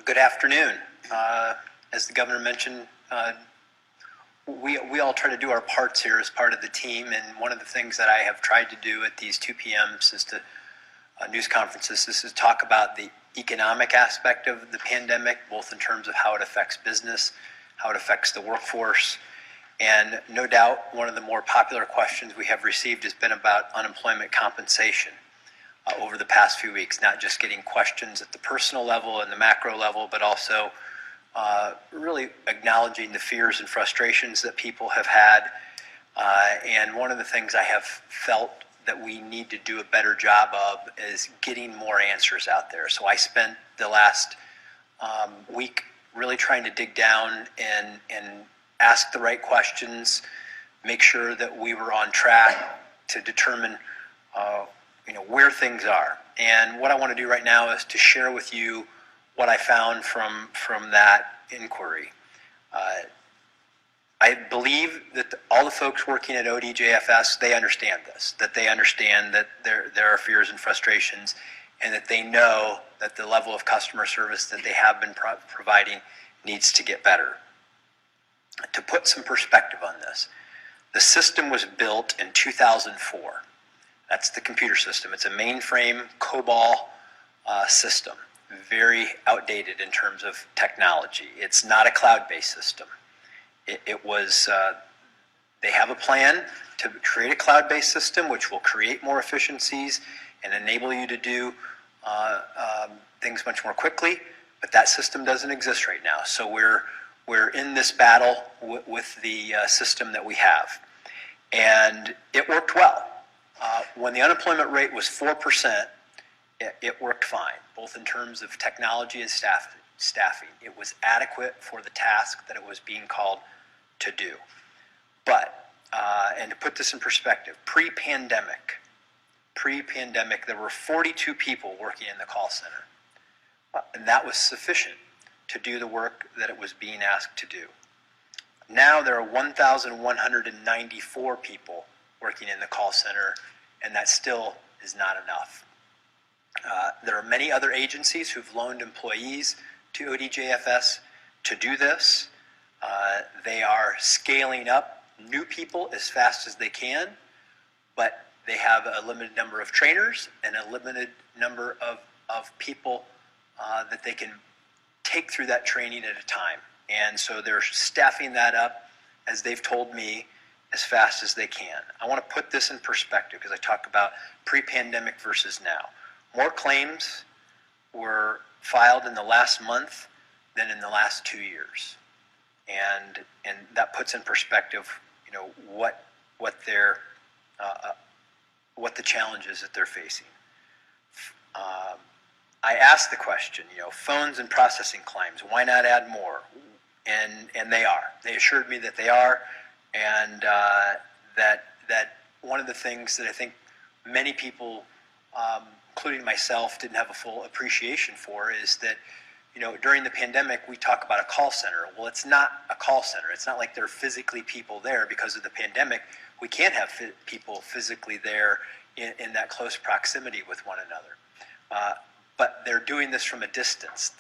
Good afternoon. As the governor mentioned, we all try to do our parts here as part of the team, and one of the things that I have tried to do at these 2 p.m. News conferences is to talk about the economic aspect of the pandemic, both in terms of how it affects business, how it affects the workforce, and no doubt one of the more popular questions we have received has been about unemployment compensation. Over the past few weeks, not just getting questions at the personal level and the macro level, but also really acknowledging the fears and frustrations that people have had. And one of the things I have felt that we need to do a better job of is getting more answers out there. So I spent the last week really trying to dig down and ask the right questions, make sure that we were on track to determine where things are. And what I want to do right now is to share with you what I found from that inquiry. I believe that all the folks working at ODJFS, they understand this, that they understand that there are fears and frustrations, and that they know that the level of customer service that they have been providing needs to get better. To put some perspective on this, the system was built in 2004. That's the computer system. It's a mainframe COBOL system, very outdated in terms of technology. It's not a cloud-based system. It was, they have a plan to create a cloud-based system which will create more efficiencies and enable you to do things much more quickly, but that system doesn't exist right now. So we're in this battle with the system that we have. And it worked well. When the unemployment rate was 4%, it worked fine, both in terms of technology and staffing. It was adequate for the task that it was being called to do. But, and to put this in perspective, pre-pandemic, there were 42 people working in the call center. And that was sufficient to do the work that it was being asked to do. Now there are 1,194 people working in the call center, and that still is not enough. There are many other agencies who've loaned employees to ODJFS to do this. They are scaling up new people as fast as they can, but they have a limited number of trainers and a limited number of people that they can take through that training at a time. And so they're staffing that up, as they've told me, as fast as they can. I want to put this in perspective because I talk about pre-pandemic versus now. More claims were filed in the last month than in the last 2 years. And that puts in perspective, what the challenges that they're facing. I asked the question, phones and processing claims, why not add more? And they are. They assured me that they are, and that one of the things that I think many people, including myself, didn't have a full appreciation for is that, during the pandemic, we talk about a call center. Well, it's not a call center. It's not like there are physically people there because of the pandemic. We can't have people physically there in that close proximity with one another. But they're doing this from a distance.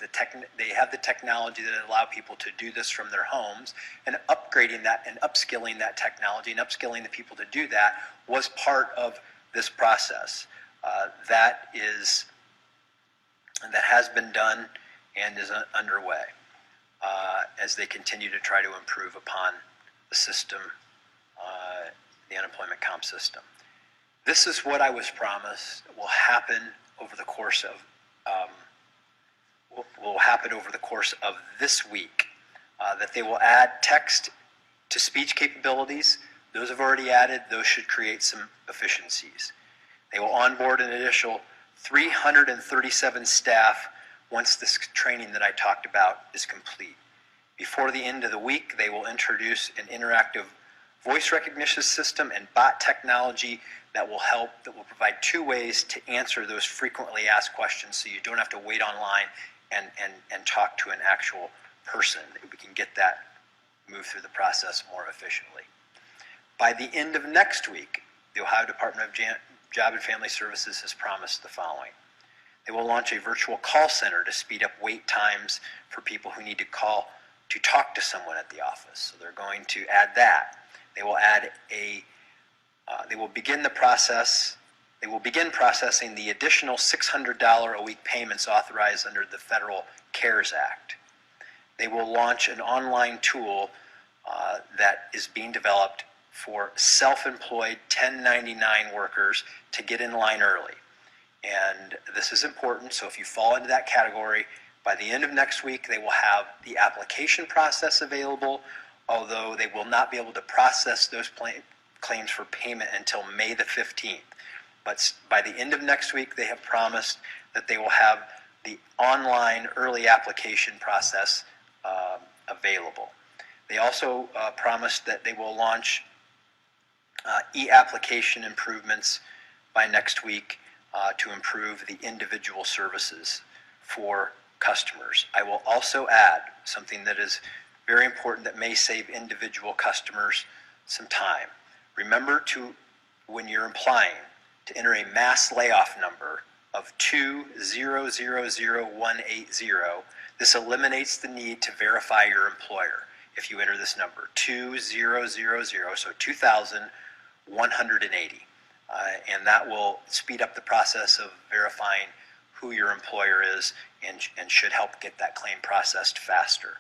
They have the technology that allow people to do this from their homes, and upgrading that and upskilling that technology and upskilling the people to do that was part of this process. That has been done and is underway as they continue to try to improve upon the system, the unemployment comp system. This is what I was promised will happen over the course of this week, that they will add text-to-speech capabilities. Those have already added. Those should create some efficiencies. They will onboard an additional 337 staff once this training that I talked about is complete. Before the end of the week, they will introduce an interactive voice recognition system and bot technology that will provide 2 ways to answer those frequently asked questions, so you don't have to wait online and talk to an actual person. We can get that move through the process more efficiently. By the end of next week, the Ohio Department of Job and Family Services has promised the following. They will launch a virtual call center to speed up wait times for people who need to call to talk to someone at the office. So they're going to add that. They will add they will begin processing the additional $600 a week payments authorized under the Federal CARES Act. They will launch an online tool that is being developed for self-employed 1099 workers to get in line early. And this is important, so if you fall into that category, by the end of next week they will have the application process available, although they will not be able to process those claims for payment until May the 15th. But by the end of next week they have promised that they will have the online early application process available. They also promised that they will launch e-application improvements by next week to improve the individual services for customers. I will also add something that is very important that may save individual customers some time. Remember to, when you're applying, to enter a mass layoff number of 2000180. This eliminates the need to verify your employer if you enter this number, 2000, so 2,180. And that will speed up the process of verifying who your employer is and should help get that claim processed faster.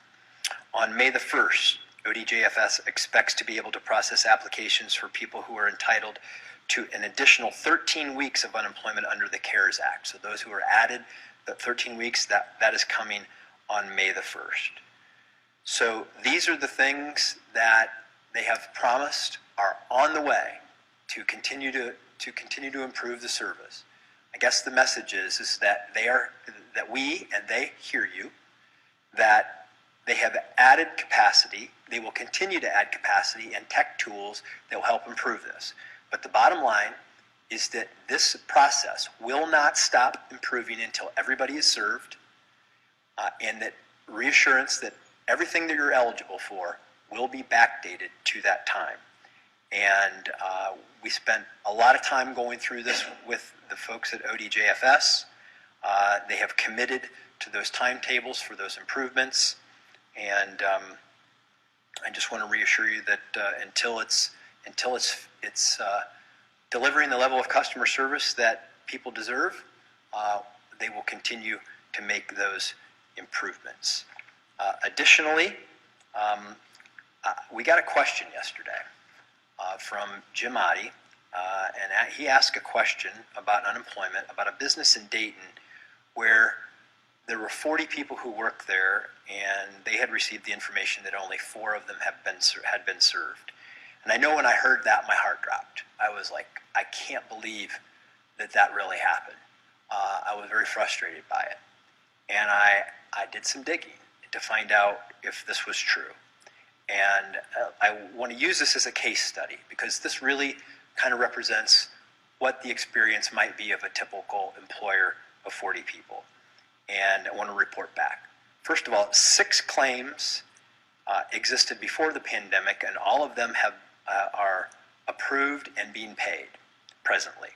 On May the 1st, ODJFS expects to be able to process applications for people who are entitled to an additional 13 weeks of unemployment under the CARES Act. So those who are added, the 13 weeks, that is coming on May the 1st. So these are the things that they have promised are on the way to continue to improve the service. I guess the message is that we and they hear you, that they have added capacity, they will continue to add capacity and tech tools that will help improve this. But the bottom line is that this process will not stop improving until everybody is served, and that reassurance that everything that you're eligible for will be backdated to that time. And we spent a lot of time going through this with the folks at ODJFS. They have committed to those timetables for those improvements, and I just want to reassure you that until it's delivering the level of customer service that people deserve, they will continue to make those improvements. Additionally, we got a question yesterday from Jim Oddie, and he asked a question about unemployment, about a business in Dayton where there were 40 people who worked there, and they had received the information that only 4 of them had been served. And I know when I heard that, my heart dropped. I was like, I can't believe that really happened. I was very frustrated by it. And I did some digging to find out if this was true. And I want to use this as a case study because this really kind of represents what the experience might be of a typical employer of 40 people. And I want to report back. First of all, 6 claims existed before the pandemic, and all of them are approved and being paid presently.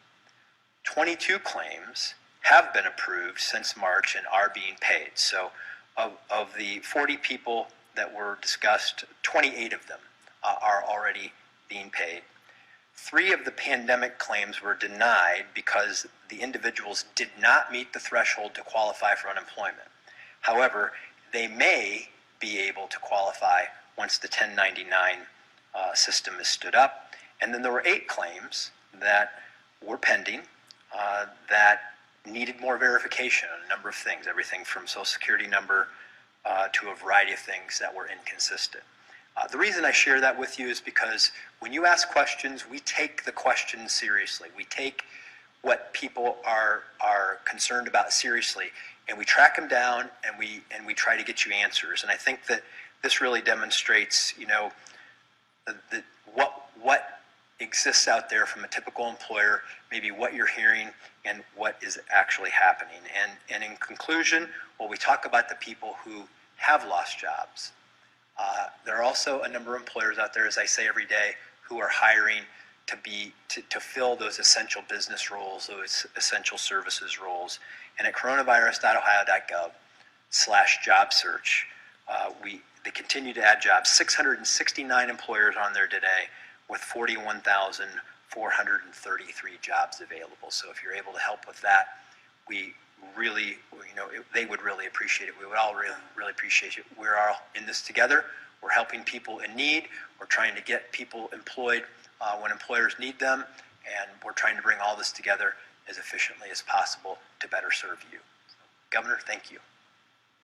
22 claims have been approved since March and are being paid. So of the 40 people that were discussed, 28 of them are already being paid. 3 of the pandemic claims were denied because the individuals did not meet the threshold to qualify for unemployment. However, they may be able to qualify once the 1099 system is stood up. And then there were 8 claims that were pending that needed more verification on a number of things, everything from Social Security number to a variety of things that were inconsistent. The reason I share that with you is because when you ask questions, we take the questions seriously. We take what people are concerned about seriously, and we track them down, and we try to get you answers. And I think that this really demonstrates, what exists out there from a typical employer, maybe what you're hearing, and what is actually happening. And in conclusion, while we talk about the people who have lost jobs, there are also a number of employers out there, as I say every day, who are hiring to fill those essential business roles, those essential services roles. And at coronavirus.ohio.gov/job search, they continue to add jobs. 669 employers on there today with 41,433 jobs available. So if you're able to help with that, we really, they would really appreciate it. We would all really appreciate it. We're all in this together. We're helping people in need. We're trying to get people employed when employers need them, and we're trying to bring all this together as efficiently as possible to better serve you. So, Governor, thank you.